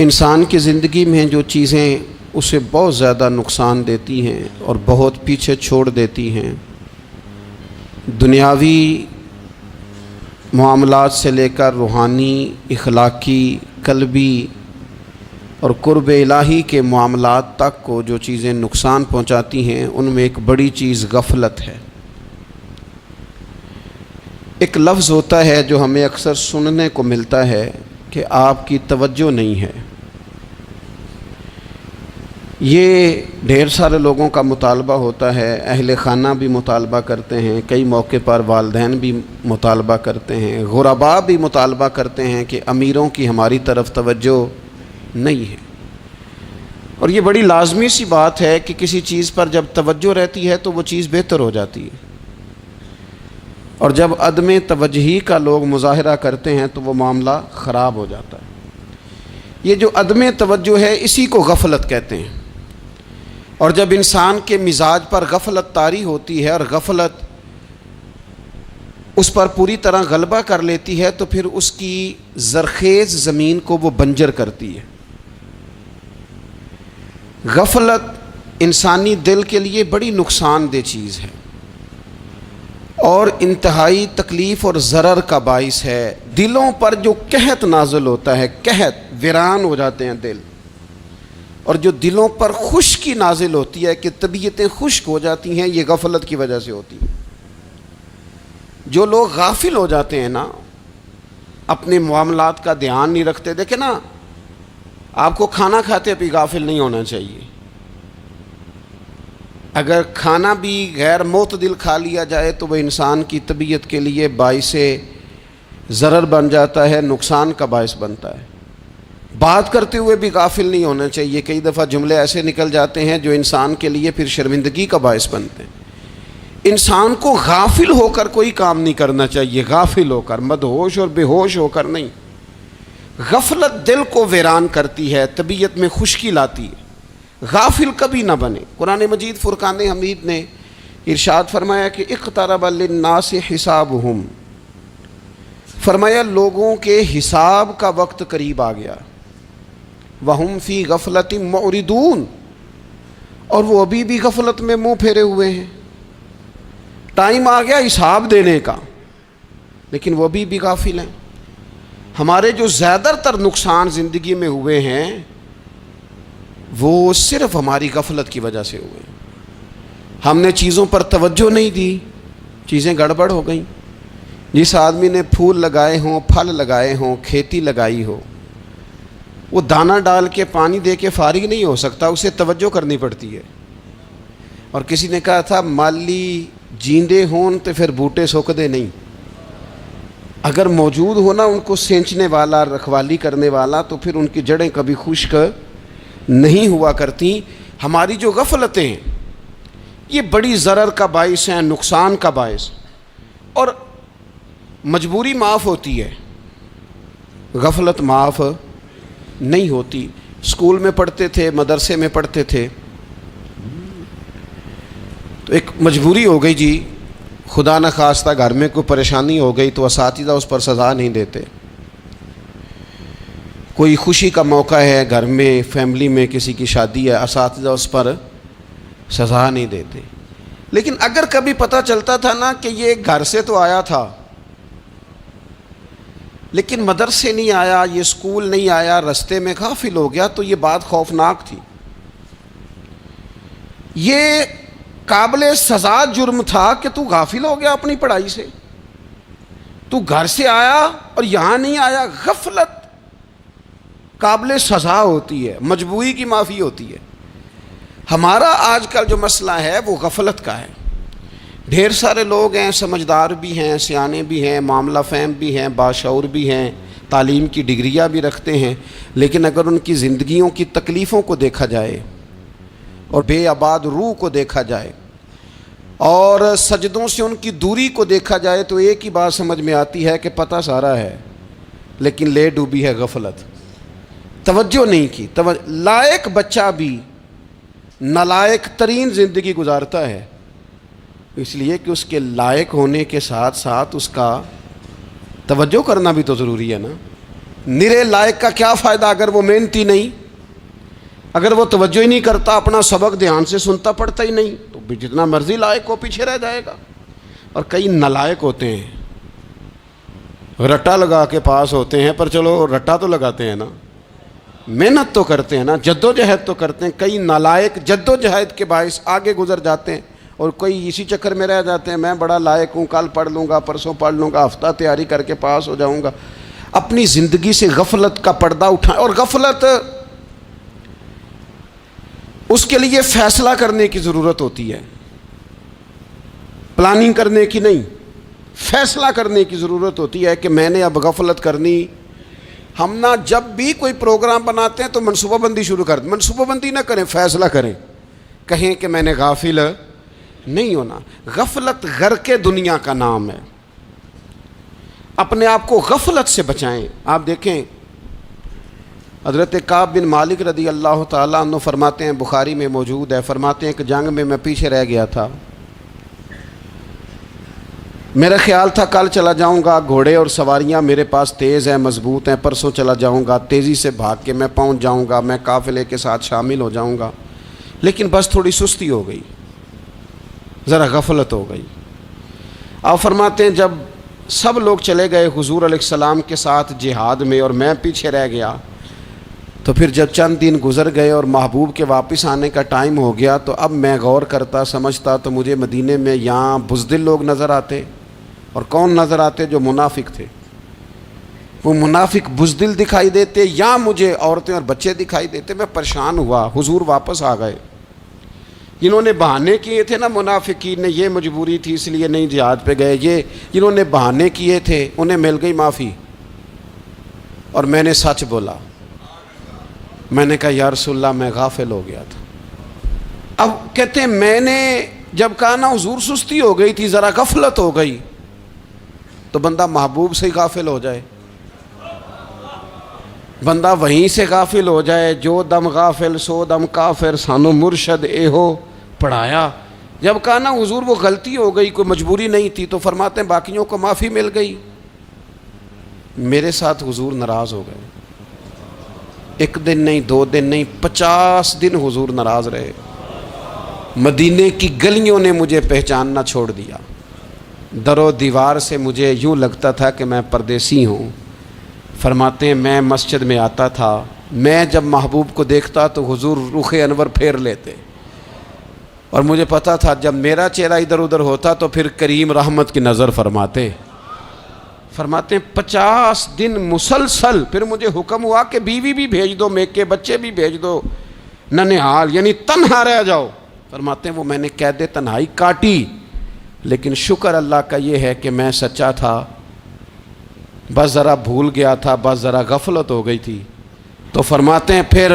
انسان کی زندگی میں جو چیزیں اسے بہت زیادہ نقصان دیتی ہیں اور بہت پیچھے چھوڑ دیتی ہیں، دنیاوی معاملات سے لے کر روحانی، اخلاقی، قلبی اور قرب الہی کے معاملات تک کو جو چیزیں نقصان پہنچاتی ہیں، ان میں ایک بڑی چیز غفلت ہے۔ ایک لفظ ہوتا ہے جو ہمیں اکثر سننے کو ملتا ہے کہ آپ کی توجہ نہیں ہے۔ یہ ڈھیر سارے لوگوں کا مطالبہ ہوتا ہے، اہل خانہ بھی مطالبہ کرتے ہیں، کئی موقع پر والدین بھی مطالبہ کرتے ہیں، غرباء بھی مطالبہ کرتے ہیں کہ امیروں کی ہماری طرف توجہ نہیں ہے۔ اور یہ بڑی لازمی سی بات ہے کہ کسی چیز پر جب توجہ رہتی ہے تو وہ چیز بہتر ہو جاتی ہے، اور جب عدم توجہی کا لوگ مظاہرہ کرتے ہیں تو وہ معاملہ خراب ہو جاتا ہے۔ یہ جو عدم توجہ ہے اسی کو غفلت کہتے ہیں، اور جب انسان کے مزاج پر غفلت طاری ہوتی ہے اور غفلت اس پر پوری طرح غلبہ کر لیتی ہے تو پھر اس کی زرخیز زمین کو وہ بنجر کرتی ہے۔ غفلت انسانی دل کے لیے بڑی نقصان دہ چیز ہے اور انتہائی تکلیف اور ضرر کا باعث ہے۔ دلوں پر جو قحط نازل ہوتا ہے، قحط، ویران ہو جاتے ہیں دل، اور جو دلوں پر خشکی نازل ہوتی ہے کہ طبیعتیں خشک ہو جاتی ہیں، یہ غفلت کی وجہ سے ہوتی ہے۔ جو لوگ غافل ہو جاتے ہیں نا، اپنے معاملات کا دھیان نہیں رکھتے، دیکھیں نا، آپ کو کھانا کھاتے بھی غافل نہیں ہونا چاہیے۔ اگر کھانا بھی غیر معتدل کھا لیا جائے تو وہ انسان کی طبیعت کے لیے باعث ضرر بن جاتا ہے، نقصان کا باعث بنتا ہے۔ بات کرتے ہوئے بھی غافل نہیں ہونا چاہیے، کئی دفعہ جملے ایسے نکل جاتے ہیں جو انسان کے لیے پھر شرمندگی کا باعث بنتے ہیں۔ انسان کو غافل ہو کر کوئی کام نہیں کرنا چاہیے، غافل ہو کر، مدہوش اور بے ہوش ہو کر نہیں۔ غفلت دل کو ویران کرتی ہے، طبیعت میں خشکی لاتی ہے۔ غافل کبھی نہ بنے۔ قرآن مجید فرقان حمید نے ارشاد فرمایا کہ اقترب للناس حسابہم، فرمایا لوگوں کے حساب کا وقت قریب آ گیا، وہم فی غفلۃ معرضون، اور وہ ابھی بھی غفلت میں منہ پھیرے ہوئے ہیں۔ ٹائم آ گیا حساب دینے کا، لیکن وہ ابھی بھی غافل ہیں۔ ہمارے جو زیادہ تر نقصان زندگی میں ہوئے ہیں وہ صرف ہماری غفلت کی وجہ سے ہوئے ہیں۔ ہم نے چیزوں پر توجہ نہیں دی، چیزیں گڑبڑ ہو گئیں۔ جس آدمی نے پھول لگائے ہوں، پھل لگائے ہوں، کھیتی لگائی ہو، وہ دانہ ڈال کے پانی دے کے فارغ نہیں ہو سکتا، اسے توجہ کرنی پڑتی ہے۔ اور کسی نے کہا تھا مالی جیندے ہون تو پھر بوٹے سوکدے نہیں، اگر موجود ہونا ان کو سینچنے والا، رکھوالی کرنے والا، تو پھر ان کی جڑیں کبھی خشک نہیں ہوا کرتی۔ ہماری جو غفلتیں ہیں یہ بڑی ضرر کا باعث ہیں، نقصان کا باعث، اور مجبوری معاف ہوتی ہے، غفلت معاف نہیں ہوتی۔ اسکول میں پڑھتے تھے، مدرسے میں پڑھتے تھے، تو ایک مجبوری ہو گئی جی، خدا نخواستہ گھر میں کوئی پریشانی ہو گئی تو اساتذہ اس پر سزا نہیں دیتے۔ کوئی خوشی کا موقع ہے گھر میں، فیملی میں کسی کی شادی ہے، اساتذہ اس پر سزا نہیں دیتے۔ لیکن اگر کبھی پتہ چلتا تھا نا کہ یہ گھر سے تو آیا تھا لیکن مدرسے نہیں آیا، یہ اسکول نہیں آیا، رستے میں غافل ہو گیا، تو یہ بات خوفناک تھی۔ یہ قابل سزا جرم تھا کہ تو غافل ہو گیا اپنی پڑھائی سے، تو گھر سے آیا اور یہاں نہیں آیا۔ غفلت قابل سزا ہوتی ہے، مجبوری کی معافی ہوتی ہے۔ ہمارا آج کل جو مسئلہ ہے وہ غفلت کا ہے۔ ڈھیر سارے لوگ ہیں، سمجھدار بھی ہیں، سیانے بھی ہیں، معاملہ فہم بھی ہیں، باشعور بھی ہیں، تعلیم کی ڈگریاں بھی رکھتے ہیں، لیکن اگر ان کی زندگیوں کی تکلیفوں کو دیکھا جائے اور بے آباد روح کو دیکھا جائے اور سجدوں سے ان کی دوری کو دیکھا جائے تو ایک ہی بات سمجھ میں آتی ہے کہ پتہ سارا ہے لیکن لے ڈوبی ہے غفلت، توجہ نہیں کی۔ لائق بچہ بھی نالائق ترین زندگی گزارتا ہے، اس لیے کہ اس کے لائق ہونے کے ساتھ ساتھ اس کا توجہ کرنا بھی تو ضروری ہے نا۔ نرے لائق کا کیا فائدہ اگر وہ محنتی نہیں، اگر وہ توجہ ہی نہیں کرتا، اپنا سبق دھیان سے سنتا پڑھتا ہی نہیں، تو بھی جتنا مرضی لائق ہو پیچھے رہ جائے گا۔ اور کئی نالائق ہوتے ہیں، رٹا لگا کے پاس ہوتے ہیں، پر چلو رٹا تو لگاتے ہیں نا، محنت تو کرتے ہیں نا، جد و جہد تو کرتے ہیں۔ کئی نالائق جد و جہد کے باعث آگے گزر جاتے ہیں، اور کوئی اسی چکر میں رہ جاتے ہیں، میں بڑا لائق ہوں، کل پڑھ لوں گا، پرسوں پڑھ لوں گا، ہفتہ تیاری کر کے پاس ہو جاؤں گا۔ اپنی زندگی سے غفلت کا پردہ اٹھائیں، اور غفلت اس کے لیے فیصلہ کرنے کی ضرورت ہوتی ہے، پلاننگ کرنے کی نہیں، فیصلہ کرنے کی ضرورت ہوتی ہے کہ میں نے اب غفلت کرنی۔ ہم نہ جب بھی کوئی پروگرام بناتے ہیں تو منصوبہ بندی شروع کر دیں، منصوبہ بندی نہ کریں، فیصلہ کریں، کہیں کہ میں نے غافل نہیں ہونا۔ غفلت غرق دنیا کا نام ہے، اپنے آپ کو غفلت سے بچائیں۔ آپ دیکھیں حضرت کعب بن مالک رضی اللہ تعالیٰ عنہ فرماتے ہیں، بخاری میں موجود ہے، فرماتے ہیں کہ جنگ میں پیچھے رہ گیا تھا، میرا خیال تھا کل چلا جاؤں گا، گھوڑے اور سواریاں میرے پاس تیز ہیں، مضبوط ہیں، پرسوں چلا جاؤں گا، تیزی سے بھاگ کے میں پہنچ جاؤں گا، میں قافلے کے ساتھ شامل ہو جاؤں گا، لیکن بس تھوڑی سستی ہو گئی، ذرا غفلت ہو گئی۔ آپ فرماتے ہیں جب سب لوگ چلے گئے حضور علیہ السلام کے ساتھ جہاد میں اور میں پیچھے رہ گیا، تو پھر جب چند دن گزر گئے اور محبوب کے واپس آنے کا ٹائم ہو گیا، تو اب میں غور کرتا سمجھتا تو مجھے مدینے میں یہاں بزدل لوگ نظر آتے، اور کون نظر آتے؟ جو منافق تھے، وہ منافق بزدل دکھائی دیتے، یا مجھے عورتیں اور بچے دکھائی دیتے۔ میں پریشان ہوا، حضور واپس آ گئے، جنہوں نے بہانے کیے تھے نا منافقین نے، یہ مجبوری تھی اس لیے نہیں جہاد پہ گئے، یہ جنہوں نے بہانے کیے تھے انہیں مل گئی معافی، اور میں نے سچ بولا، میں نے کہا یا رسول اللہ میں غافل ہو گیا تھا۔ اب کہتے ہیں میں نے جب کہا نا حضور سستی ہو گئی تھی، ذرا غفلت ہو گئی، تو بندہ محبوب سے ہی غافل ہو جائے، بندہ وہیں سے غافل ہو جائے۔ جو دم غافل سو دم کافر، سانو مرشد اے ہو پڑھایا۔ جب کہا نا حضور وہ غلطی ہو گئی، کوئی مجبوری نہیں تھی، تو فرماتے ہیں باقیوں کو معافی مل گئی، میرے ساتھ حضور ناراض ہو گئے۔ ایک دن نہیں، 2 دن نہیں، 50 دن حضور ناراض رہے۔ مدینے کی گلیوں نے مجھے پہچاننا چھوڑ دیا، در و دیوار سے مجھے یوں لگتا تھا کہ میں پردیسی ہوں۔ فرماتے ہیں میں مسجد میں آتا تھا، میں جب محبوب کو دیکھتا تو حضور رخ انور پھیر لیتے، اور مجھے پتا تھا جب میرا چہرہ ادھر ادھر ہوتا تو پھر کریم رحمت کی نظر فرماتے۔ فرماتے ہیں 50 دن مسلسل، پھر مجھے حکم ہوا کہ بیوی بھی بھیج دو، میکے بچے بھی بھیج دو، ننھال یعنی تنہا رہ جاؤ۔ فرماتے ہیں وہ میں نے قید تنہائی کاٹی، لیکن شکر اللہ کا یہ ہے کہ میں سچا تھا، بس ذرا بھول گیا تھا، بس ذرا غفلت ہو گئی تھی۔ تو فرماتے ہیں پھر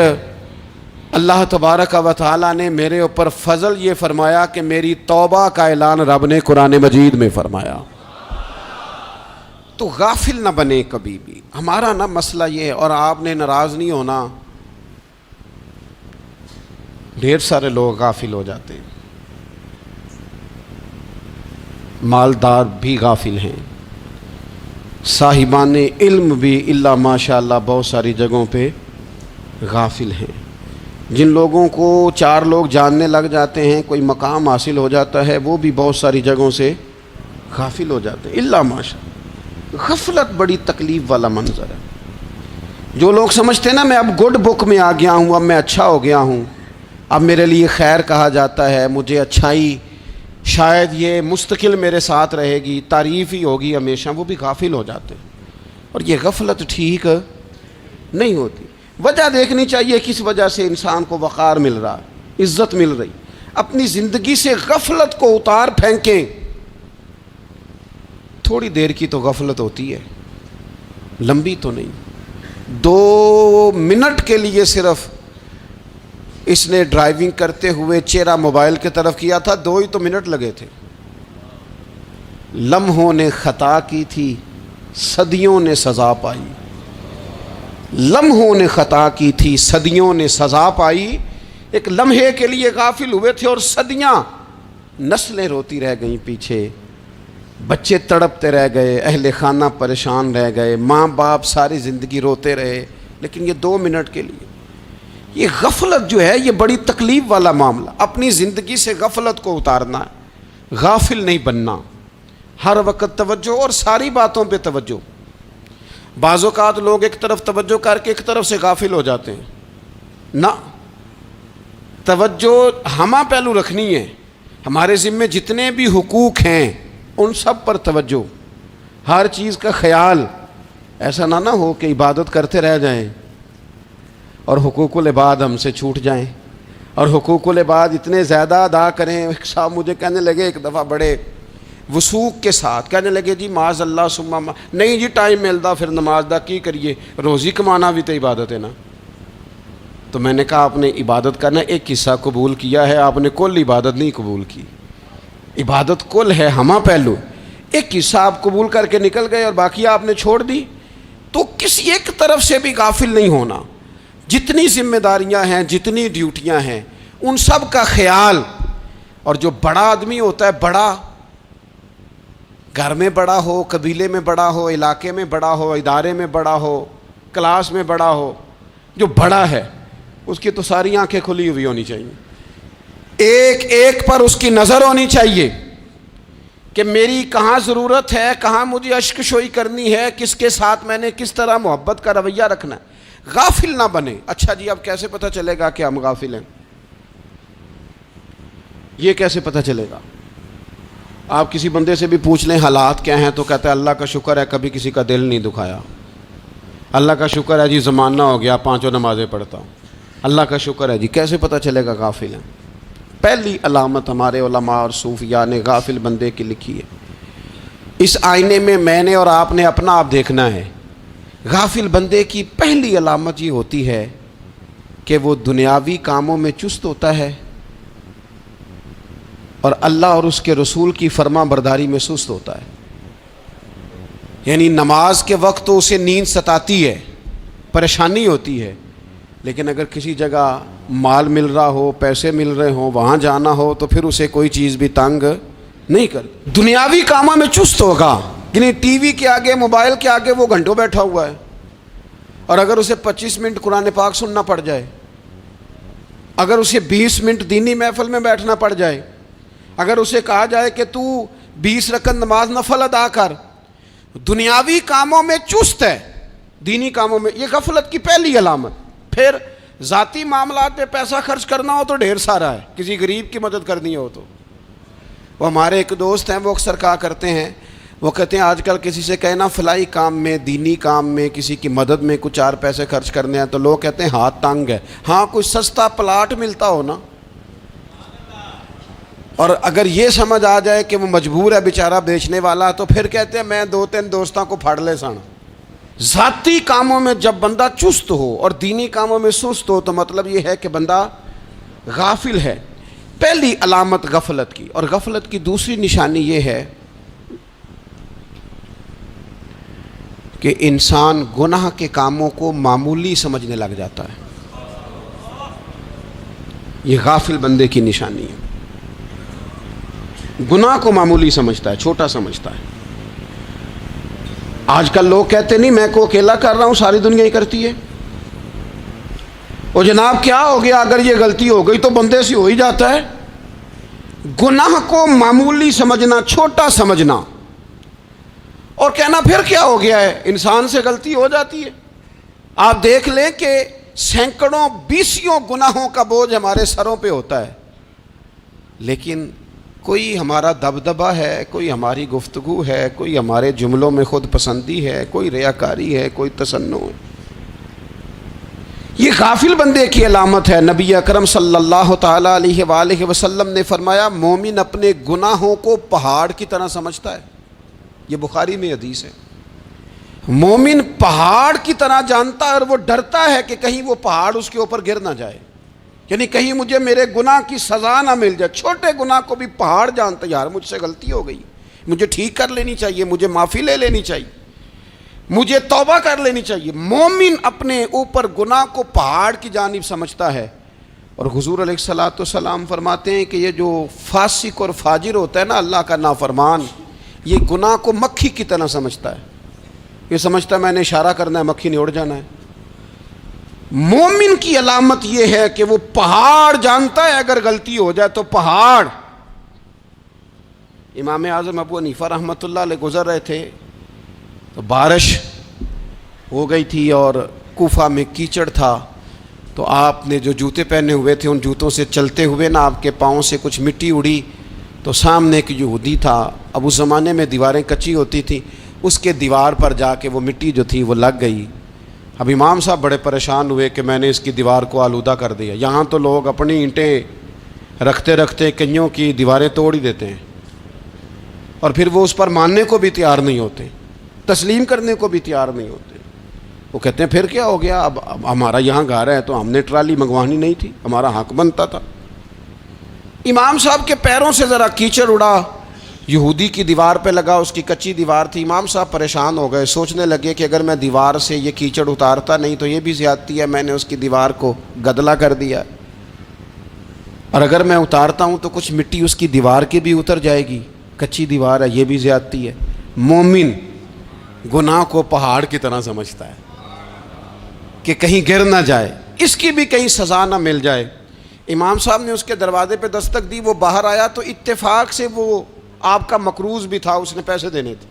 اللہ تبارک و تعالیٰ نے میرے اوپر فضل یہ فرمایا کہ میری توبہ کا اعلان رب نے قرآن مجید میں فرمایا۔ تو غافل نہ بنے کبھی بھی، ہمارا نا مسئلہ یہ ہے، اور آپ نے ناراض نہیں ہونا، ڈھیر سارے لوگ غافل ہو جاتے ہیں، مالدار بھی غافل ہیں، صاحبان علم بھی الا ماشاء اللہ بہت ساری جگہوں پہ غافل ہیں۔ جن لوگوں کو 4 لوگ جاننے لگ جاتے ہیں، کوئی مقام حاصل ہو جاتا ہے، وہ بھی بہت ساری جگہوں سے غافل ہو جاتے ہیں الا ماشاء اللہ۔ غفلت بڑی تکلیف والا منظر ہے۔ جو لوگ سمجھتے ہیں نا میں اب گڈ بک میں آ گیا ہوں، اب میں اچھا ہو گیا ہوں، اب میرے لیے خیر کہا جاتا ہے، مجھے اچھائی شاید یہ مستقل میرے ساتھ رہے گی، تعریف ہی ہوگی ہمیشہ، وہ بھی غافل ہو جاتے ہیں۔ اور یہ غفلت ٹھیک نہیں ہوتی۔ وجہ دیکھنی چاہیے کس وجہ سے انسان کو وقار مل رہا ہے، عزت مل رہی۔ اپنی زندگی سے غفلت کو اتار پھینکیں۔ تھوڑی دیر کی تو غفلت ہوتی ہے، لمبی تو نہیں۔ 2 منٹ کے لیے صرف اس نے ڈرائیونگ کرتے ہوئے چہرہ موبائل کی طرف کیا تھا، 2 ہی تو منٹ لگے تھے۔ لمحوں نے خطا کی تھی، صدیوں نے سزا پائی۔ لمحوں نے خطا کی تھی، صدیوں نے سزا پائی۔ ایک لمحے کے لیے غافل ہوئے تھے اور صدیاں، نسلیں روتی رہ گئیں پیچھے۔ بچے تڑپتے رہ گئے، اہل خانہ پریشان رہ گئے، ماں باپ ساری زندگی روتے رہے، لیکن یہ 2 منٹ کے لیے یہ غفلت جو ہے یہ بڑی تکلیف والا معاملہ. اپنی زندگی سے غفلت کو اتارنا ہے، غافل نہیں بننا، ہر وقت توجہ اور ساری باتوں پہ توجہ. بعض اوقات لوگ ایک طرف توجہ کر کے ایک طرف سے غافل ہو جاتے ہیں. نہ، توجہ ہمہ پہلو رکھنی ہے. ہمارے ذمے جتنے بھی حقوق ہیں ان سب پر توجہ، ہر چیز کا خیال. ایسا نہ ہو کہ عبادت کرتے رہ جائیں اور حقوق العباد ہم سے چھوٹ جائیں، اور حقوق العباد اتنے زیادہ ادا کریں. ایک صاحب مجھے کہنے لگے ایک دفعہ بڑے وثوق کے ساتھ، کہنے لگے جی معاذ اللہ ثم نہیں جی ٹائم ملتا پھر نماز دا کی کریے، روزی کمانا بھی تو عبادت ہے نا. تو میں نے کہا آپ نے عبادت کرنا ایک حصہ قبول کیا ہے، آپ نے کل عبادت نہیں قبول کی. عبادت کل ہے، ہمہ پہلو. ایک حصہ آپ قبول کر کے نکل گئے اور باقی آپ نے چھوڑ دی. تو کسی ایک طرف سے بھی غافل نہیں ہونا. جتنی ذمہ داریاں ہیں، جتنی ڈیوٹیاں ہیں، ان سب کا خیال. اور جو بڑا آدمی ہوتا ہے، بڑا گھر میں بڑا ہو، قبیلے میں بڑا ہو، علاقے میں بڑا ہو، ادارے میں بڑا ہو، کلاس میں بڑا ہو، جو بڑا ہے اس کی تو ساری آنکھیں کھلی ہوئی ہونی چاہیے. ایک ایک پر اس کی نظر ہونی چاہیے کہ میری کہاں ضرورت ہے، کہاں مجھے اشک شوئی کرنی ہے، کس کے ساتھ میں نے کس طرح محبت کا رویہ رکھنا ہے. غافل نہ بنے. اچھا جی اب کیسے پتہ چلے گا کہ ہم غافل ہیں؟ یہ کیسے پتہ چلے گا؟ آپ کسی بندے سے بھی پوچھ لیں حالات کیا ہیں تو کہتا ہے اللہ کا شکر ہے کبھی کسی کا دل نہیں دکھایا، اللہ کا شکر ہے جی زمانہ ہو گیا 5 نمازیں پڑھتا ہوں، اللہ کا شکر ہے جی. کیسے پتہ چلے گا غافل ہیں؟ پہلی علامت ہمارے علماء اور صوفیاء نے غافل بندے کی لکھی ہے. اس آئینے میں میں نے اور آپ نے اپنا آپ دیکھنا ہے. غافل بندے کی پہلی علامت یہ ہوتی ہے کہ وہ دنیاوی کاموں میں چست ہوتا ہے اور اللہ اور اس کے رسول کی فرما برداری میں سست ہوتا ہے. یعنی نماز کے وقت تو اسے نیند ستاتی ہے، پریشانی ہوتی ہے، لیکن اگر کسی جگہ مال مل رہا ہو، پیسے مل رہے ہوں، وہاں جانا ہو تو پھر اسے کوئی چیز بھی تنگ نہیں کر. دنیاوی کاموں میں چست ہوگا، یعنی ٹی وی کے آگے، موبائل کے آگے وہ گھنٹوں بیٹھا ہوا ہے. اور اگر اسے 25 منٹ قرآن پاک سننا پڑ جائے، اگر اسے 20 منٹ دینی محفل میں بیٹھنا پڑ جائے، اگر اسے کہا جائے کہ تو 20 رکعت نماز نفل ادا کر، دنیاوی کاموں میں چست ہے، دینی کاموں میں، یہ غفلت کی پہلی علامت. پھر ذاتی معاملات پہ پیسہ خرچ کرنا ہو تو ڈھیر سارا ہے، کسی غریب کی مدد کرنی ہو تو. وہ ہمارے ایک دوست ہیں، وہ اکثر کہا کرتے ہیں، وہ کہتے ہیں آج کل کسی سے کہنا فلائی کام میں، دینی کام میں، کسی کی مدد میں کچھ 4 پیسے خرچ کرنے ہیں تو لوگ کہتے ہیں ہاتھ تنگ ہے. ہاں کوئی سستا پلاٹ ملتا ہو نا، اور اگر یہ سمجھ آ جائے کہ وہ مجبور ہے بیچارہ بیچنے والا، تو پھر کہتے ہیں میں 2-3 دوستوں کو پھاڑ لے سن. ذاتی کاموں میں جب بندہ چست ہو اور دینی کاموں میں سست ہو تو مطلب یہ ہے کہ بندہ غافل ہے. پہلی علامت غفلت کی. اور غفلت کی دوسری نشانی یہ ہے کہ انسان گناہ کے کاموں کو معمولی سمجھنے لگ جاتا ہے. یہ غافل بندے کی نشانی ہے. گناہ کو معمولی سمجھتا ہے، چھوٹا سمجھتا ہے. آج کل لوگ کہتے نہیں میں کو اکیلا کر رہا ہوں، ساری دنیا ہی کرتی ہے. اور جناب کیا ہو گیا اگر یہ غلطی ہو گئی تو بندے سے ہو ہی جاتا ہے. گناہ کو معمولی سمجھنا، چھوٹا سمجھنا اور کہنا پھر کیا ہو گیا ہے، انسان سے غلطی ہو جاتی ہے. آپ دیکھ لیں کہ سینکڑوں بیسیوں گناہوں کا بوجھ ہمارے سروں پہ ہوتا ہے، لیکن کوئی ہمارا دبدبہ ہے، کوئی ہماری گفتگو ہے، کوئی ہمارے جملوں میں خود پسندی ہے، کوئی ریاکاری ہے، کوئی تصنع ہے. یہ غافل بندے کی علامت ہے. نبی اکرم صلی اللہ تعالیٰ علیہ وآلہ وسلم نے فرمایا مومن اپنے گناہوں کو پہاڑ کی طرح سمجھتا ہے. یہ بخاری میں حدیث ہے. مومن پہاڑ کی طرح جانتا ہے اور وہ ڈرتا ہے کہ کہیں وہ پہاڑ اس کے اوپر گر نہ جائے، یعنی کہیں مجھے میرے گناہ کی سزا نہ مل جائے. چھوٹے گناہ کو بھی پہاڑ جانتا ہے، یار مجھ سے غلطی ہو گئی، مجھے ٹھیک کر لینی چاہیے، مجھے معافی لے لینی چاہیے، مجھے توبہ کر لینی چاہیے. مومن اپنے اوپر گناہ کو پہاڑ کی جانب سمجھتا ہے. اور حضور علیہ الصلوۃ والسلام فرماتے ہیں کہ یہ جو فاسق اور فاجر ہوتا ہے نا، اللہ کا نافرمان، یہ گناہ کو مکھی کی طرح سمجھتا ہے، یہ سمجھتا ہے میں نے اشارہ کرنا ہے مکھی نے اڑ جانا ہے۔ مومن کی علامت یہ ہے کہ وہ پہاڑ جانتا ہے اگر غلطی ہو جائے تو پہاڑ۔ امام اعظم ابو حنیفہ رحمۃ اللہ علیہ گزر رہے تھے تو بارش ہو گئی تھی اور کوفہ میں کیچڑ تھا، تو آپ نے جو جوتے پہنے ہوئے تھے ان جوتوں سے چلتے ہوئے نا آپ کے پاؤں سے کچھ مٹی اڑی، تو سامنے ایک یہودی تھا، اب اس زمانے میں دیواریں کچی ہوتی تھیں، اس کے دیوار پر جا کے وہ مٹی جو تھی وہ لگ گئی۔ اب امام صاحب بڑے پریشان ہوئے کہ میں نے اس کی دیوار کو آلودہ کر دیا۔ یہاں تو لوگ اپنی اینٹیں رکھتے رکھتے کئیوں کی دیواریں توڑ ہی دیتے ہیں، اور پھر وہ اس پر ماننے کو بھی تیار نہیں ہوتے، تسلیم کرنے کو بھی تیار نہیں ہوتے۔ وہ کہتے ہیں پھر کیا ہو گیا، اب ہمارا یہاں گھر ہے تو ہم نے ٹرالی منگوانی نہیں تھی، ہمارا حق بنتا تھا۔ امام صاحب کے پیروں سے ذرا کیچڑ اڑا، یہودی کی دیوار پہ لگا، اس کی کچی دیوار تھی۔ امام صاحب پریشان ہو گئے، سوچنے لگے کہ اگر میں دیوار سے یہ کیچڑ اتارتا نہیں تو یہ بھی زیادتی ہے، میں نے اس کی دیوار کو گدلا کر دیا، اور اگر میں اتارتا ہوں تو کچھ مٹی اس کی دیوار کی بھی اتر جائے گی، کچی دیوار ہے، یہ بھی زیادتی ہے۔ مومن گناہ کو پہاڑ کی طرح سمجھتا ہے کہ کہیں گر نہ جائے، اس کی بھی کہیں سزا نہ مل جائے۔ امام صاحب نے اس کے دروازے پہ دستک دی، وہ باہر آیا تو اتفاق سے وہ آپ کا مقروض بھی تھا، اس نے پیسے دینے تھے۔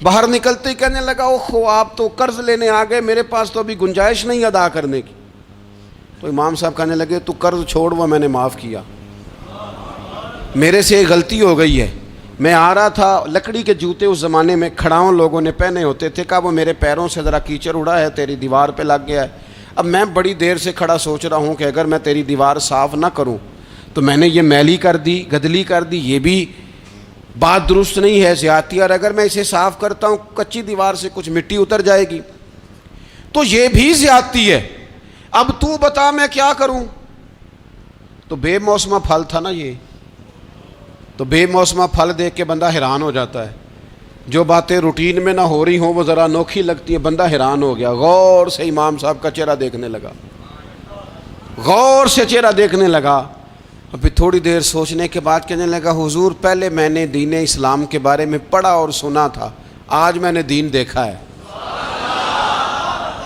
باہر نکلتے ہی کہنے لگا اوہ آپ تو قرض لینے آ گئے، میرے پاس تو ابھی گنجائش نہیں ادا کرنے کی۔ تو امام صاحب کہنے لگے تو قرض چھوڑ، وہ میں نے معاف کیا، میرے سے غلطی ہو گئی ہے، میں آ رہا تھا، لکڑی کے جوتے اس زمانے میں کھڑاؤں لوگوں نے پہنے ہوتے تھے، کہا وہ میرے پیروں سے ذرا کیچڑ اڑا ہے، تیری دیوار پہ لگ گیا ہے۔ اب میں بڑی دیر سے کھڑا سوچ رہا ہوں کہ اگر میں تیری دیوار صاف نہ کروں تو میں نے یہ میلی کر دی، گدلی کر دی، یہ بھی بات درست نہیں ہے، زیادتی، اور اگر میں اسے صاف کرتا ہوں کچی دیوار سے کچھ مٹی اتر جائے گی تو یہ بھی زیادتی ہے، اب تو بتا میں کیا کروں۔ تو بے موسمہ پھل تھا نا یہ، تو بے موسمہ پھل دیکھ کے بندہ حیران ہو جاتا ہے، جو باتیں روٹین میں نہ ہو رہی ہوں وہ ذرا انوکھی لگتی ہے، بندہ حیران ہو گیا، غور سے امام صاحب کا چہرہ دیکھنے لگا، غور سے چہرہ دیکھنے لگا، اور پھر تھوڑی دیر سوچنے کے بعد کہنے لگا حضور پہلے میں نے دین اسلام کے بارے میں پڑھا اور سنا تھا، آج میں نے دین دیکھا ہے۔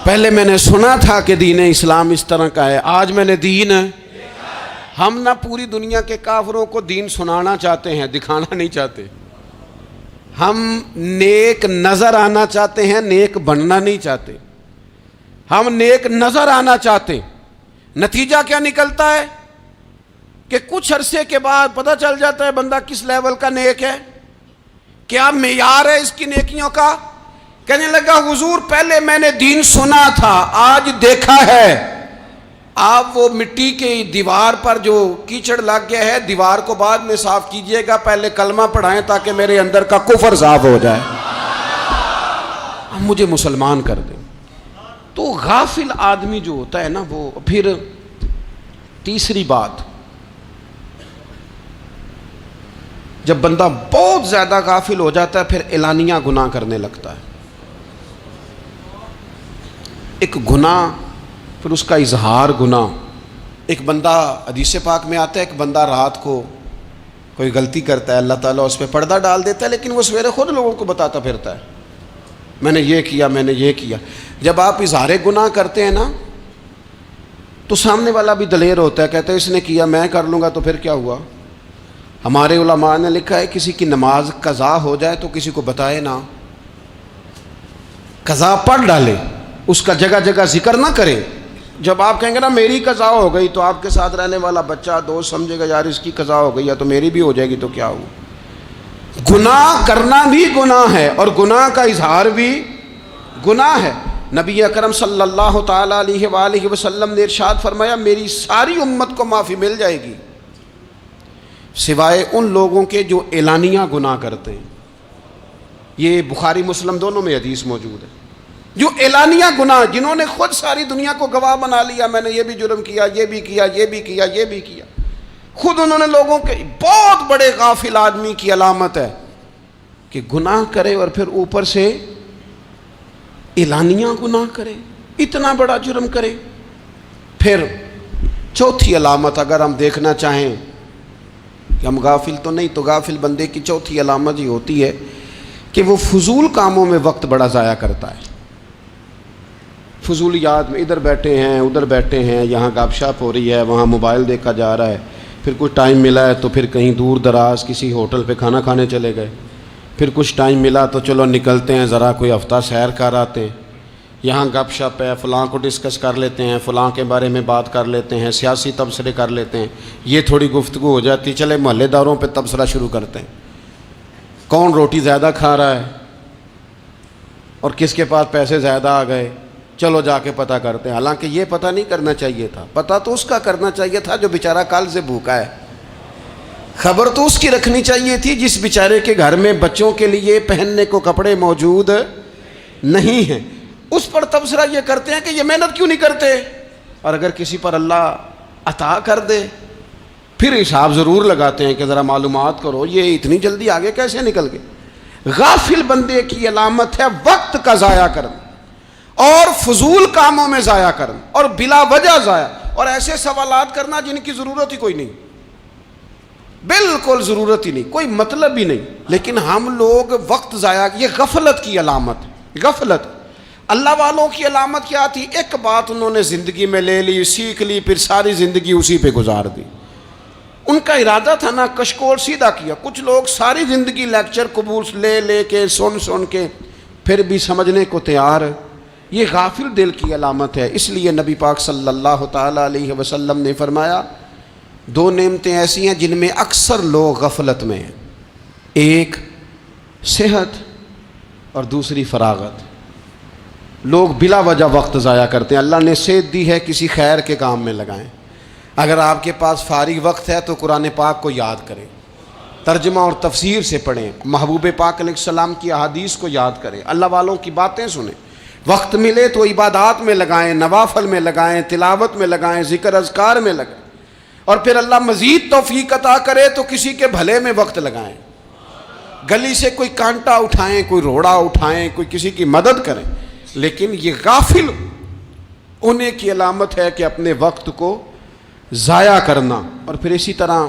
پہلے میں نے سنا تھا کہ دین اسلام اس طرح کا ہے، آج میں نے دین ہم نہ پوری دنیا کے کافروں کو دین سنانا چاہتے ہیں، دکھانا نہیں چاہتے، ہم نیک نظر آنا چاہتے ہیں، نیک بننا نہیں چاہتے، ہم نیک نظر آنا چاہتے ہیں۔ نتیجہ کیا نکلتا ہے کہ کچھ عرصے کے بعد پتہ چل جاتا ہے بندہ کس لیول کا نیک ہے، کیا معیار ہے اس کی نیکیوں کا۔ کہنے لگا حضور پہلے میں نے دین سنا تھا، آج دیکھا ہے۔ آپ وہ مٹی کی دیوار پر جو کیچڑ لگ گیا ہے، دیوار کو بعد میں صاف کیجئے گا، پہلے کلمہ پڑھائیں تاکہ میرے اندر کا کفر صاف ہو جائے، مجھے مسلمان کر دیں۔ تو غافل آدمی جو ہوتا ہے نا، وہ پھر تیسری بات، جب بندہ بہت زیادہ غافل ہو جاتا ہے پھر اعلانیہ گناہ کرنے لگتا ہے۔ ایک گناہ پھر اس کا اظہار گناہ، ایک بندہ حدیث پاک میں آتا ہے، ایک بندہ رات کو کوئی غلطی کرتا ہے، اللہ تعالیٰ اس پہ پردہ ڈال دیتا ہے، لیکن وہ سویرے خود لوگوں کو بتاتا پھرتا ہے میں نے یہ کیا، میں نے یہ کیا۔ جب آپ اظہار گناہ کرتے ہیں نا تو سامنے والا بھی دلیر ہوتا ہے، کہتا ہے اس نے کیا میں کر لوں گا تو پھر کیا ہوا۔ ہمارے علماء نے لکھا ہے کسی کی نماز قضا ہو جائے تو کسی کو بتائے نہ، قضا پڑھ ڈالے، اس کا جگہ جگہ ذکر نہ کرے۔ جب آپ کہیں گے نا میری قضا ہو گئی تو آپ کے ساتھ رہنے والا بچہ دوست سمجھے گا یار اس کی قضا ہو گئی ہے تو میری بھی ہو جائے گی تو کیا ہوا۔ گناہ کرنا بھی گناہ ہے اور گناہ کا اظہار بھی گناہ ہے۔ نبی اکرم صلی اللہ تعالیٰ علیہ وآلہ وسلم نے ارشاد فرمایا میری ساری امت کو معافی مل جائے گی سوائے ان لوگوں کے جو اعلانیہ گناہ کرتے ہیں۔ یہ بخاری مسلم دونوں میں حدیث موجود ہے۔ جو اعلانیہ گناہ، جنہوں نے خود ساری دنیا کو گواہ بنا لیا، میں نے یہ بھی جرم کیا، یہ بھی کیا، یہ بھی کیا، یہ بھی کیا، خود انہوں نے لوگوں کے، بہت بڑے غافل آدمی کی علامت ہے کہ گناہ کرے اور پھر اوپر سے اعلانیہ گناہ کرے، اتنا بڑا جرم کرے۔ پھر چوتھی علامت اگر ہم دیکھنا چاہیں کہ ہم غافل تو نہیں. تو غافل بندے کی چوتھی علامت یہ ہوتی ہے کہ وہ فضول کاموں میں وقت بڑا ضائع کرتا ہے. فضولیات میں ادھر بیٹھے ہیں ادھر بیٹھے ہیں, یہاں گپ شپ ہو رہی ہے, وہاں موبائل دیکھا جا رہا ہے, پھر کچھ ٹائم ملا ہے تو پھر کہیں دور دراز کسی ہوٹل پہ کھانا کھانے چلے گئے, پھر کچھ ٹائم ملا تو چلو نکلتے ہیں ذرا کوئی ہفتہ سیر کر آتے ہیں, یہاں گپ شپ ہے, فلاں کو ڈسکس کر لیتے ہیں, فلاں کے بارے میں بات کر لیتے ہیں, سیاسی تبصرے کر لیتے ہیں, یہ تھوڑی گفتگو ہو جاتی, چلے محلے داروں پہ تبصرہ شروع کرتے ہیں, کون روٹی زیادہ کھا رہا ہے اور کس کے پاس پیسے زیادہ آ گئے, چلو جا کے پتہ کرتے ہیں. حالانکہ یہ پتہ نہیں کرنا چاہیے تھا, پتہ تو اس کا کرنا چاہیے تھا جو بیچارہ کل سے بھوکا ہے. خبر تو اس کی رکھنی چاہیے تھی جس بیچارے کے گھر میں بچوں کے لیے پہننے کو کپڑے موجود نہیں ہیں. اس پر تبصرہ یہ کرتے ہیں کہ یہ محنت کیوں نہیں کرتے, اور اگر کسی پر اللہ عطا کر دے پھر حساب ضرور لگاتے ہیں کہ ذرا معلومات کرو یہ اتنی جلدی آگے کیسے نکل گئے. غافل بندے کی علامت ہے وقت کا ضائع کرنا اور فضول کاموں میں ضائع کرنا اور بلا وجہ ضائع, اور ایسے سوالات کرنا جن کی ضرورت ہی کوئی نہیں, بالکل ضرورت ہی نہیں, کوئی مطلب ہی نہیں. لیکن ہم لوگ وقت ضائع, یہ غفلت کی علامت. غفلت اللہ والوں کی علامت کیا تھی؟ ایک بات انہوں نے زندگی میں لے لی, سیکھ لی, پھر ساری زندگی اسی پہ گزار دی. ان کا ارادہ تھا نا کشکول سیدھا کیا. کچھ لوگ ساری زندگی لیکچر قبول لے کے سن کے پھر بھی سمجھنے کو تیار. یہ غافل دل کی علامت ہے. اس لیے نبی پاک صلی اللہ تعالی علیہ وسلم نے فرمایا دو نعمتیں ایسی ہیں جن میں اکثر لوگ غفلت میں ہیں, ایک صحت اور دوسری فراغت. لوگ بلا وجہ وقت ضائع کرتے ہیں. اللہ نے صحت دی ہے, کسی خیر کے کام میں لگائیں. اگر آپ کے پاس فارغ وقت ہے تو قرآن پاک کو یاد کریں, ترجمہ اور تفسیر سے پڑھیں, محبوب پاک علیہ السلام کی احادیث کو یاد کریں, اللہ والوں کی باتیں سنیں. وقت ملے تو عبادات میں لگائیں, نوافل میں لگائیں, تلاوت میں لگائیں, ذکر اذکار میں لگائیں, اور پھر اللہ مزید توفیق عطا کرے تو کسی کے بھلے میں وقت لگائیں. گلی سے کوئی کانٹا اٹھائیں, کوئی روڑا اٹھائیں, کوئی کسی کی مدد کریں. لیکن یہ غافل ہونے کی علامت ہے کہ اپنے وقت کو ضائع کرنا. اور پھر اسی طرح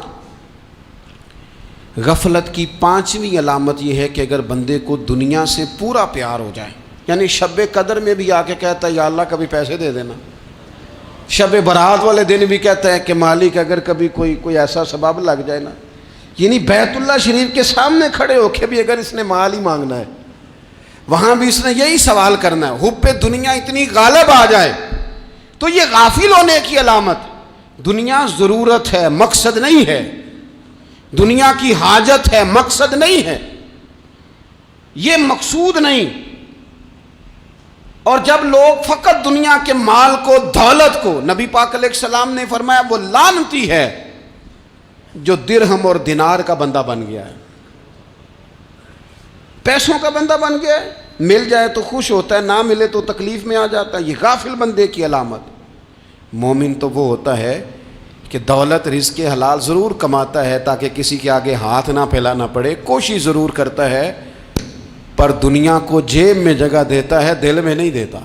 غفلت کی پانچویں علامت یہ ہے کہ اگر بندے کو دنیا سے پورا پیار ہو جائے, یعنی شب قدر میں بھی آ کے کہتا ہے یا اللہ کبھی پیسے دے دینا, شب برات والے دن بھی کہتا ہے کہ مالک اگر کبھی کوئی ایسا سبب لگ جائے نا, یعنی بیت اللہ شریف کے سامنے کھڑے ہو کے بھی اگر اس نے مال ہی مانگنا ہے وہاں بھی اس نے یہی سوال کرنا ہے, حب دنیا اتنی غالب آ جائے. تو یہ غافل ہونے کی علامت. دنیا ضرورت ہے, مقصد نہیں ہے. دنیا کی حاجت ہے, مقصد نہیں ہے. یہ مقصود نہیں. اور جب لوگ فقط دنیا کے مال کو, دولت کو, نبی پاک علیہ السلام نے فرمایا وہ لعنتی ہے جو درہم اور دینار کا بندہ بن گیا ہے, پیسوں کا بندہ بن گیا ہے. مل جائے تو خوش ہوتا ہے, نہ ملے تو تکلیف میں آ جاتا ہے. یہ غافل بندے کی علامت. مومن تو وہ ہوتا ہے کہ دولت رزق حلال ضرور کماتا ہے تاکہ کسی کے آگے ہاتھ نہ پھیلانا پڑے, کوشش ضرور کرتا ہے, پر دنیا کو جیب میں جگہ دیتا ہے, دل میں نہیں دیتا.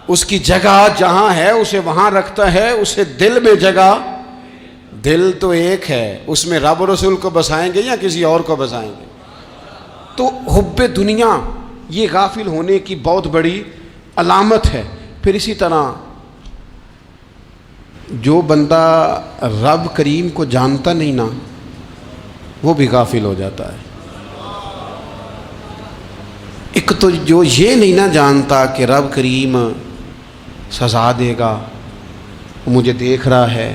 اس کی جگہ جہاں ہے اسے وہاں رکھتا ہے, اسے دل میں جگہ. دل تو ایک ہے, اس میں رب و رسول کو بسائیں گے یا کسی اور کو بسائیں گے. تو حب دنیا یہ غافل ہونے کی بہت بڑی علامت ہے. پھر اسی طرح جو بندہ رب کریم کو جانتا نہیں نا وہ بھی غافل ہو جاتا ہے. ایک تو جو یہ نہیں نہ جانتا کہ رب کریم سزا دے گا, مجھے دیکھ رہا ہے,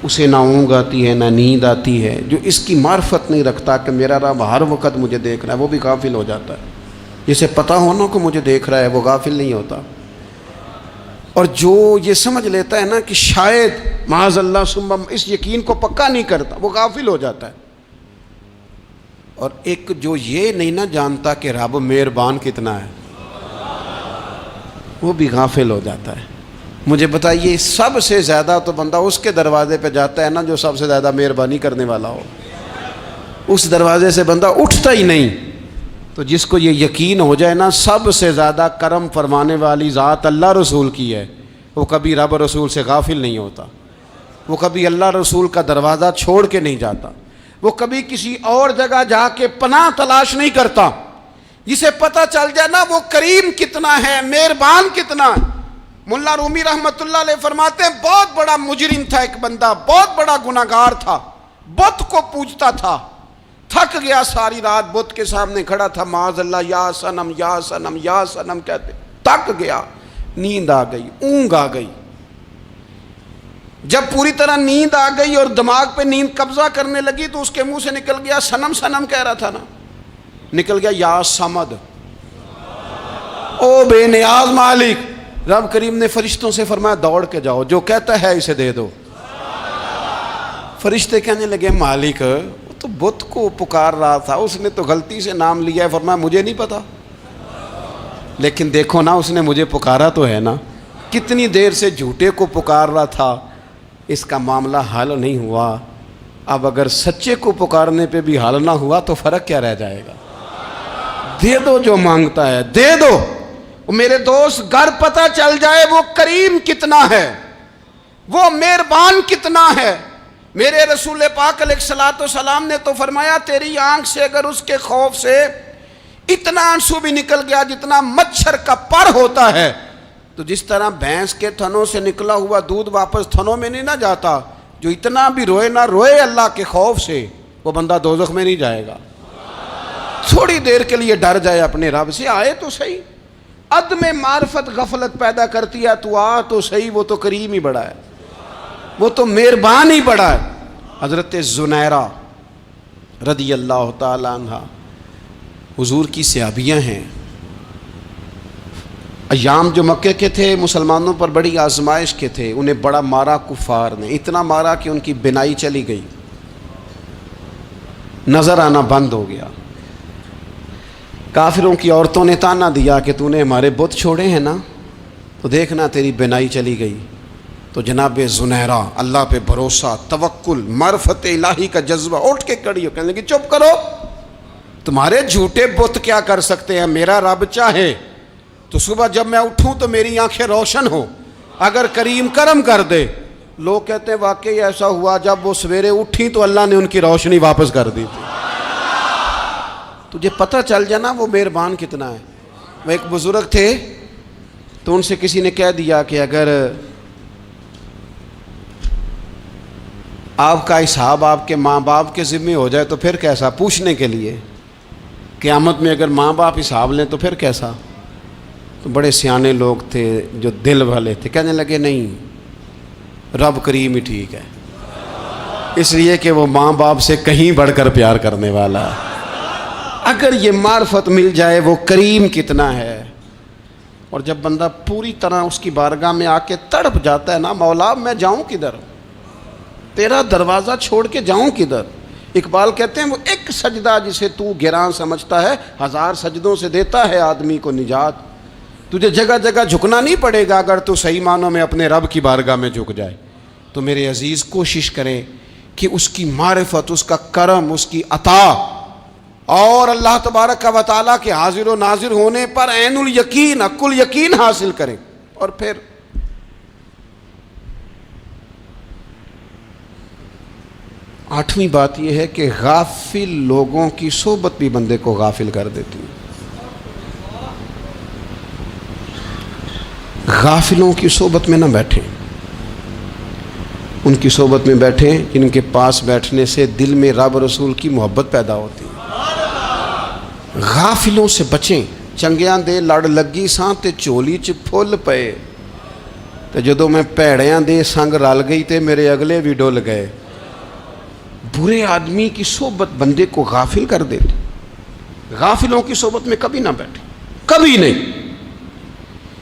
اسے نہ اونگ آتی ہے نہ نیند آتی ہے, جو اس کی معرفت نہیں رکھتا کہ میرا رب ہر وقت مجھے دیکھ رہا ہے, وہ بھی غافل ہو جاتا ہے. جسے پتہ ہونا کہ مجھے دیکھ رہا ہے وہ غافل نہیں ہوتا. اور جو یہ سمجھ لیتا ہے نا کہ شاید معاذ اللہ ثم, اس یقین کو پکا نہیں کرتا, وہ غافل ہو جاتا ہے. اور ایک جو یہ نہیں نہ جانتا کہ رب مہربان کتنا ہے وہ بھی غافل ہو جاتا ہے. مجھے بتائیے سب سے زیادہ تو بندہ اس کے دروازے پہ جاتا ہے نا جو سب سے زیادہ مہربانی کرنے والا ہو, اس دروازے سے بندہ اٹھتا ہی نہیں. تو جس کو یہ یقین ہو جائے نا سب سے زیادہ کرم فرمانے والی ذات اللہ رسول کی ہے, وہ کبھی رب رسول سے غافل نہیں ہوتا. وہ کبھی اللہ رسول کا دروازہ چھوڑ کے نہیں جاتا، وہ کبھی کسی اور جگہ جا کے پناہ تلاش نہیں کرتا۔ جسے پتہ چل جائے نا وہ کریم کتنا ہے، مہربان کتنا ہے۔ ملا رومی رحمت اللہ علیہ فرماتے ہیں بہت بڑا مجرم تھا ایک بندہ، بہت بڑا گناہگار تھا، بت کو پوجتا تھا، تھک گیا ساری رات بت کے سامنے کھڑا تھا، معاذ اللہ یا صنم یا صنم یا صنم کہتے، تھک گیا، نیند آ گئی، اونگ آ گئی۔ جب پوری طرح نیند آ گئی اور دماغ پہ نیند قبضہ کرنے لگی تو اس کے منہ سے نکل گیا، صنم صنم کہہ رہا تھا نا، نکل گیا یا صمد، او بے نیاز مالک۔ رب کریم نے فرشتوں سے فرمایا دوڑ کے جاؤ، جو کہتا ہے اسے دے دو۔ فرشتے کہنے لگے مالک وہ تو بت کو پکار رہا تھا، اس نے تو غلطی سے نام لیا ہے۔ فرمایا مجھے نہیں پتا، لیکن دیکھو نا اس نے مجھے پکارا تو ہے نا، کتنی دیر سے جھوٹے کو پکار رہا تھا، اس کا معاملہ حل نہیں ہوا۔ اب اگر سچے کو پکارنے پہ بھی حل نہ ہوا تو فرق کیا رہ جائے گا؟ دے دو جو مانگتا ہے، دے دو۔ میرے دوست گھر پتہ چل جائے وہ کریم کتنا ہے، وہ مہربان کتنا ہے۔ میرے رسول پاک علیہ الصلوۃ والسلام نے تو فرمایا تیری آنکھ سے اگر اس کے خوف سے اتنا آنسو بھی نکل گیا جتنا مچھر کا پر ہوتا ہے، تو جس طرح بھینس کے تھنوں سے نکلا ہوا دودھ واپس تھنوں میں نہیں نہ جاتا، جو اتنا بھی روئے نہ روئے اللہ کے خوف سے، وہ بندہ دوزخ میں نہیں جائے گا۔ تھوڑی دیر کے لیے ڈر جائے اپنے رب سے، آئے تو صحیح۔ عدم معرفت غفلت پیدا کرتی ہے، تو آ تو صحیح، وہ تو کریم ہی بڑا ہے، وہ تو مہربان ہی بڑا ہے۔ حضرت زنیرہ رضی اللہ تعالی عنہ حضور کی صحابیاں ہیں۔ ایام جو مکے کے تھے مسلمانوں پر بڑی آزمائش کے تھے، انہیں بڑا مارا کفار نے، اتنا مارا کہ ان کی بینائی چلی گئی، نظر آنا بند ہو گیا۔ کافروں کی عورتوں نے تانا دیا کہ تو نے ہمارے بت چھوڑے ہیں نا، تو دیکھنا تیری بینائی چلی گئی۔ تو جناب زنیرہ اللہ پہ بھروسہ، توکل، معرفت الہی کا جذبہ، اٹھ کے کھڑی ہو کہنے لگی چپ کرو، تمہارے جھوٹے بت کیا کر سکتے ہیں، میرا رب چاہے تو صبح جب میں اٹھوں تو میری آنکھیں روشن ہو، اگر کریم کرم کر دے۔ لوگ کہتے ہیں واقعی ایسا ہوا، جب وہ سویرے اٹھیں تو اللہ نے ان کی روشنی واپس کر دی تھی۔ تجھے پتہ چل جانا وہ مہربان کتنا ہے۔ وہ ایک بزرگ تھے تو ان سے کسی نے کہہ دیا کہ اگر آپ کا حساب آپ کے ماں باپ کے ذمہ ہو جائے تو پھر کیسا، پوچھنے کے لیے قیامت میں اگر ماں باپ حساب لیں تو پھر کیسا۔ تو بڑے سیانے لوگ تھے جو دل والے تھے، کہنے لگے نہیں، رب کریم ہی ٹھیک ہے، اس لیے کہ وہ ماں باپ سے کہیں بڑھ کر پیار کرنے والا ہے۔ اگر یہ معرفت مل جائے وہ کریم کتنا ہے۔ اور جب بندہ پوری طرح اس کی بارگاہ میں آ کے تڑپ جاتا ہے نا، مولا میں جاؤں کدھر، تیرا دروازہ چھوڑ کے جاؤں کدھر۔ اقبال کہتے ہیں وہ ایک سجدہ جسے تو گراں سمجھتا ہے، 1000 سجدوں سے دیتا ہے آدمی کو نجات۔ تجھے جگہ جگہ جھکنا نہیں پڑے گا اگر تو صحیح معنوں میں اپنے رب کی بارگاہ میں جھک جائے۔ تو میرے عزیز کوشش کریں کہ اس کی معرفت، اس کا کرم، اس کی عطا اور اللہ تبارک و تعالیٰ کے حاضر و ناظر ہونے پر عین الیقین، حق الیقین حاصل کریں۔ اور پھر آٹھویں بات یہ ہے کہ غافل لوگوں کی صحبت بھی بندے کو غافل کر دیتی ہے۔ غافلوں کی صحبت میں نہ بیٹھیں، ان کی صحبت میں بیٹھیں جن کے پاس بیٹھنے سے دل میں رب رسول کی محبت پیدا ہوتی ہے۔ غافلوں سے بچیں۔ چنگیاں دے لڑ لگی ساں تے چولی چ پھل پئے، تے جدوں میں پیڑیاں دے سنگ رل گئی تے میرے اگلے بھی ڈل گئے۔ برے آدمی کی صحبت بندے کو غافل کر دیتی۔ غافلوں کی صحبت میں کبھی نہ بیٹھیں، کبھی نہیں۔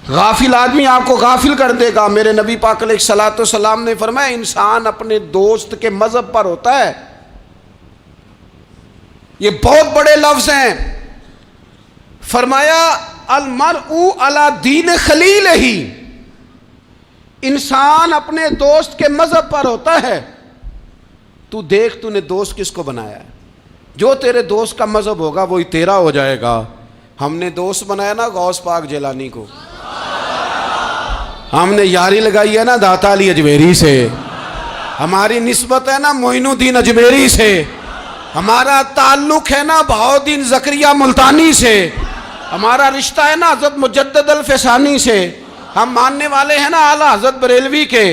غافل آدمی آپ کو غافل کر دے گا۔ میرے نبی پاک علیہ الصلوۃ والسلام نے فرمایا انسان اپنے دوست کے مذہب پر ہوتا ہے۔ یہ بہت بڑے لفظ ہیں۔ فرمایا المرء علی دین خلیلہ، انسان اپنے دوست کے مذہب پر ہوتا ہے۔ تو دیکھ تو نے دوست کس کو بنایا ہے، جو تیرے دوست کا مذہب ہوگا وہی تیرا ہو جائے گا۔ ہم نے دوست بنایا نا غوث پاک جیلانی کو، ہم نے یاری لگائی ہے نا داتا علی اجمیری سے، ہماری نسبت ہے نا معین الدین اجمیری سے، ہمارا تعلق ہے نا بہاؤالدین زکریہ ملتانی سے، ہمارا رشتہ ہے نا حضرت مجدد الفسانی سے، ہم ماننے والے ہیں نا اعلیٰ حضرت بریلوی کے،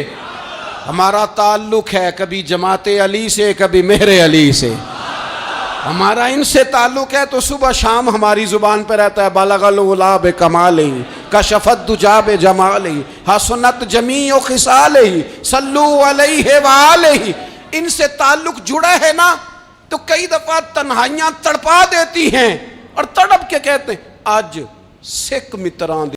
ہمارا تعلق ہے کبھی جماعت علی سے کبھی مہر علی سے، ہمارا ان سے تعلق ہے تو صبح شام ہماری زبان پہ رہتا ہے بالغ العلا بکمالہ کشف الدجی بجمالہ حسنت جمیع خصالہ صلو علیہ وآلہ۔ ان سے تعلق جڑا ہے نا تو کئی دفعہ تنہائیاں تڑپا دیتی ہیں اور تڑپ کے کہتے ہیں آج سکھ متران